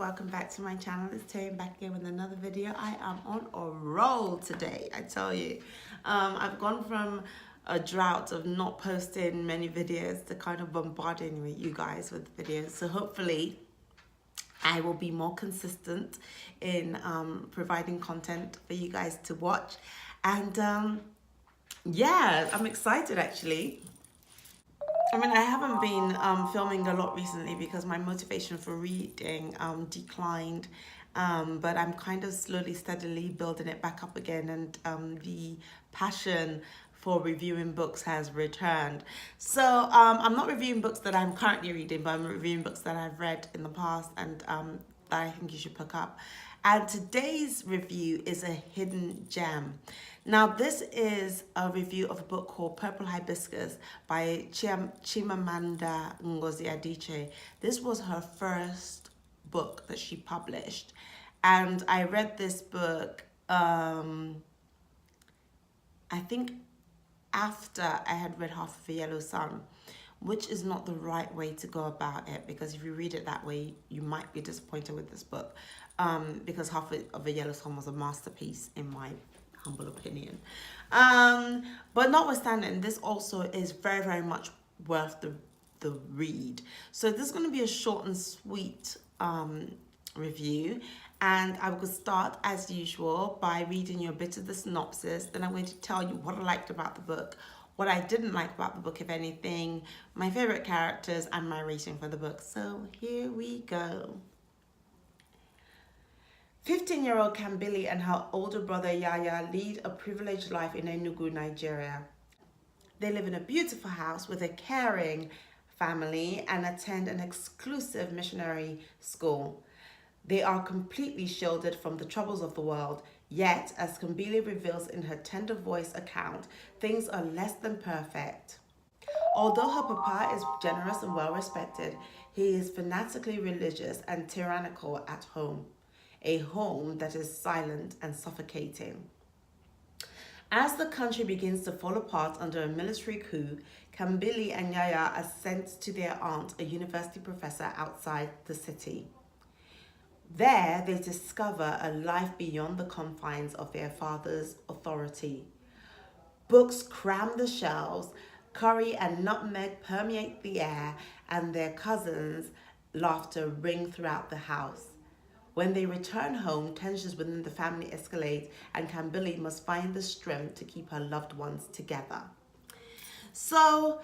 welcome back to my channel. It's Terry back again with another video. I am on a roll today, I tell you. I've gone from a drought of not posting many videos to kind of bombarding with you guys with videos. So hopefully I will be more consistent in providing content for you guys to watch. And yeah, I'm excited actually. I mean, I haven't been filming a lot recently because my motivation for reading declined, but I'm kind of slowly, steadily building it back up again, and the passion for reviewing books has returned. So I'm not reviewing books that I'm currently reading, but I'm reviewing books that I've read in the past and that I think you should pick up. And today's review is a hidden gem. Now, this is a review of a book called Purple Hibiscus by Chimamanda Ngozi Adichie. This was her first book that she published. And I read this book, I think after I had read half of A Yellow Sun, which is not the right way to go about it, because if you read it that way, you might be disappointed with this book, because half of A Yellow Sun was a masterpiece in my humble opinion. But notwithstanding, this also is very, very much worth the read. So this is going to be a short and sweet review, and I will start as usual by reading you a bit of the synopsis. Then I'm going to tell you what I liked about the book, what I didn't like about the book, if anything, my favorite characters, and my rating for the book. So here we go. 15-year-old Kambili and her older brother Yaya lead a privileged life in Enugu, Nigeria. They live in a beautiful house with a caring family and attend an exclusive missionary school. They are completely shielded from the troubles of the world, yet, as Kambili reveals in her tender voice account, things are less than perfect. Although her papa is generous and well respected, he is fanatically religious and tyrannical at home. A home that is silent and suffocating. As the country begins to fall apart under a military coup, Kambili and Yaya are sent to their aunt, a university professor outside the city. There, they discover a life beyond the confines of their father's authority. Books cram the shelves, curry and nutmeg permeate the air, and their cousins' laughter ring throughout the house. When they return home, tensions within the family escalate, and Kambili must find the strength to keep her loved ones together. So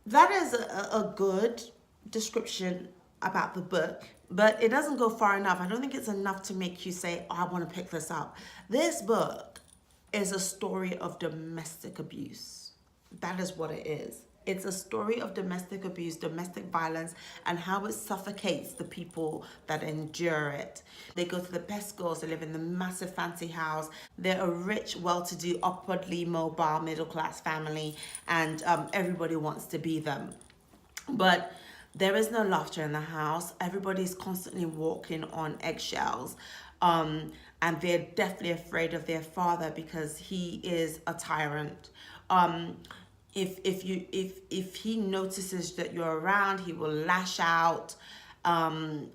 that is a good description about the book, but it doesn't go far enough. I don't think it's enough to make you say, oh, I want to pick this up. This book is a story of domestic abuse. That is what it is. It's a story of domestic abuse, domestic violence, and how it suffocates the people that endure it. They go to the best schools, they live in the massive fancy house. They're a rich, well-to-do, upwardly mobile, middle-class family, and everybody wants to be them. But there is no laughter in the house. Everybody's constantly walking on eggshells. And they're definitely afraid of their father because he is a tyrant. If he notices that you're around, he will lash out.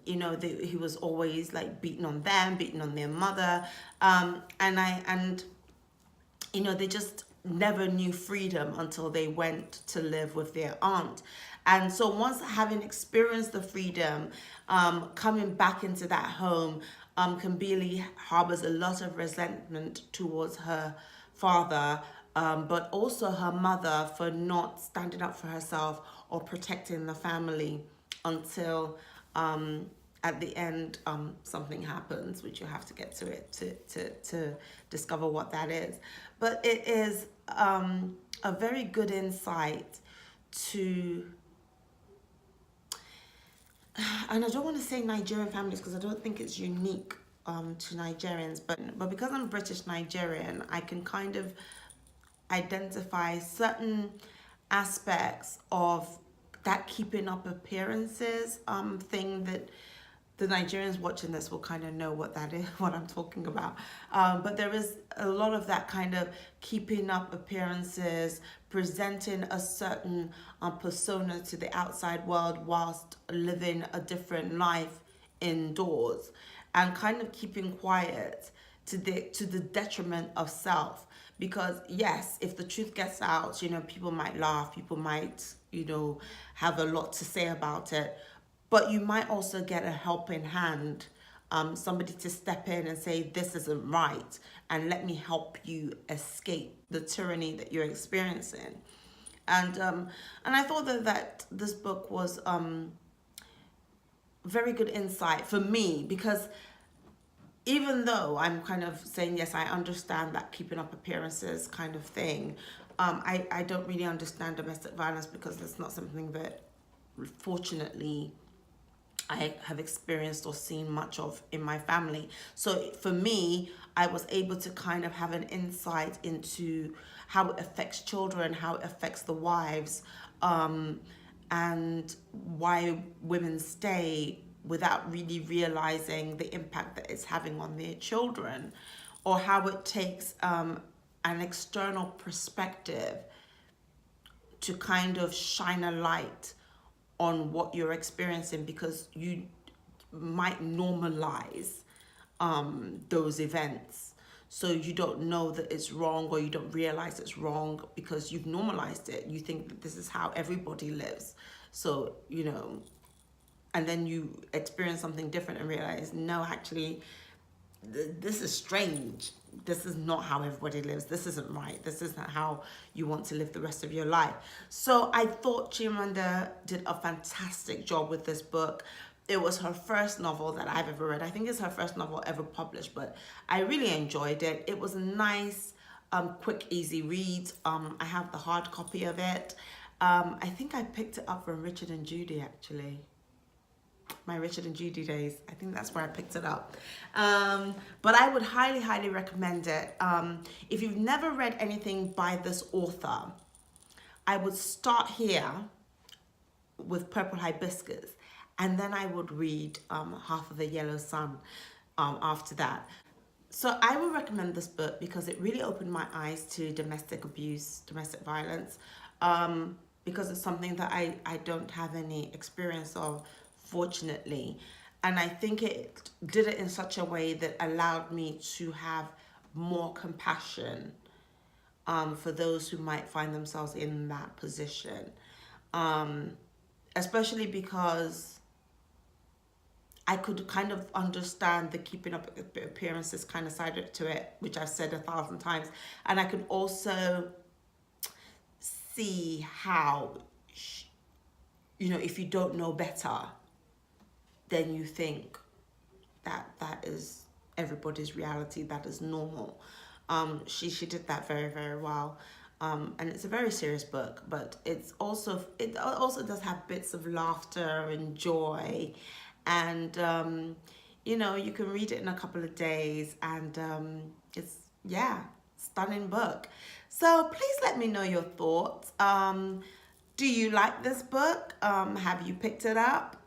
He was always like beating on them, beating on their mother, they just never knew freedom until they went to live with their aunt. And so once having experienced the freedom, coming back into that home, Kambili harbors a lot of resentment towards her father, but also her mother for not standing up for herself or protecting the family until at the end something happens, which you have to get to it to discover what that is. But it is a very good insight to, and I don't want to say Nigerian families because I don't think it's unique to Nigerians, but because I'm British Nigerian, I can kind of identify certain aspects of that keeping up appearances thing that the Nigerians watching this will kind of know what that is, what I'm talking about. But there is a lot of that kind of keeping up appearances, presenting a certain persona to the outside world whilst living a different life indoors and kind of keeping quiet to the detriment of self. Because yes, if the truth gets out, people might laugh, people might, have a lot to say about it, but you might also get a helping hand, somebody to step in and say, this isn't right, and let me help you escape the tyranny that you're experiencing. And I thought that this book was very good insight for me, because even though I'm kind of saying, yes, I understand that keeping up appearances kind of thing, I don't really understand domestic violence, because it's not something that, fortunately, I have experienced or seen much of in my family. So for me, I was able to kind of have an insight into how it affects children, how it affects the wives, and why women stay without really realizing the impact that it's having on their children, or how it takes an external perspective to kind of shine a light on what you're experiencing, because you might normalize those events. So you don't know that it's wrong, or you don't realize it's wrong because you've normalized it. You think that this is how everybody lives. So, and then you experience something different and realize, no, actually, this is strange. This is not how everybody lives. This isn't right. This isn't how you want to live the rest of your life. So I thought Chimamanda did a fantastic job with this book. It was her first novel that I've ever read. I think it's her first novel ever published, but I really enjoyed it. It was a nice, quick, easy read. I have the hard copy of it. I think I picked it up from Richard and Judy, actually. My Richard and Judy days. I think that's where I picked it up. But I would highly, highly recommend it. If you've never read anything by this author, I would start here with Purple Hibiscus, and then I would read Half of the Yellow Sun after that. So I would recommend this book because it really opened my eyes to domestic abuse, domestic violence, because it's something that I don't have any experience of, fortunately. And I think it did it in such a way that allowed me to have more compassion for those who might find themselves in that position. Especially because I could kind of understand the keeping up appearances kind of side to it, which I've said 1,000 times. And I could also see how, if you don't know better, then you think that that is everybody's reality, that is normal. She did that very, very well. And it's a very serious book, but it also does have bits of laughter and joy. And, you can read it in a couple of days, and it's, stunning book. So please let me know your thoughts. Do you like this book? Have you picked it up?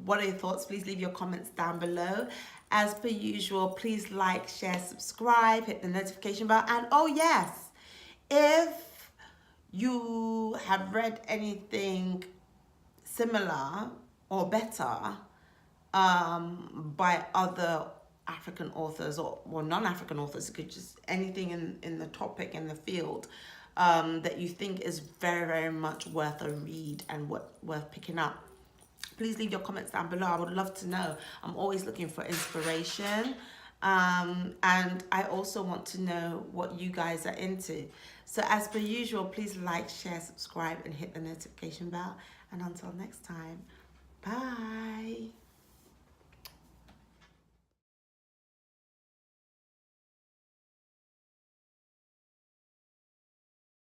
What are your thoughts? Please leave your comments down below. As per usual, please like, share, subscribe, hit the notification bell. And oh yes, if you have read anything similar or better by other African authors or non-African authors, it could just anything in the topic, in the field, that you think is very, very much worth a read and worth picking up, please leave your comments down below. I would love to know. I'm always looking for inspiration. And I also want to know what you guys are into. So as per usual, please like, share, subscribe, and hit the notification bell. And until next time, bye.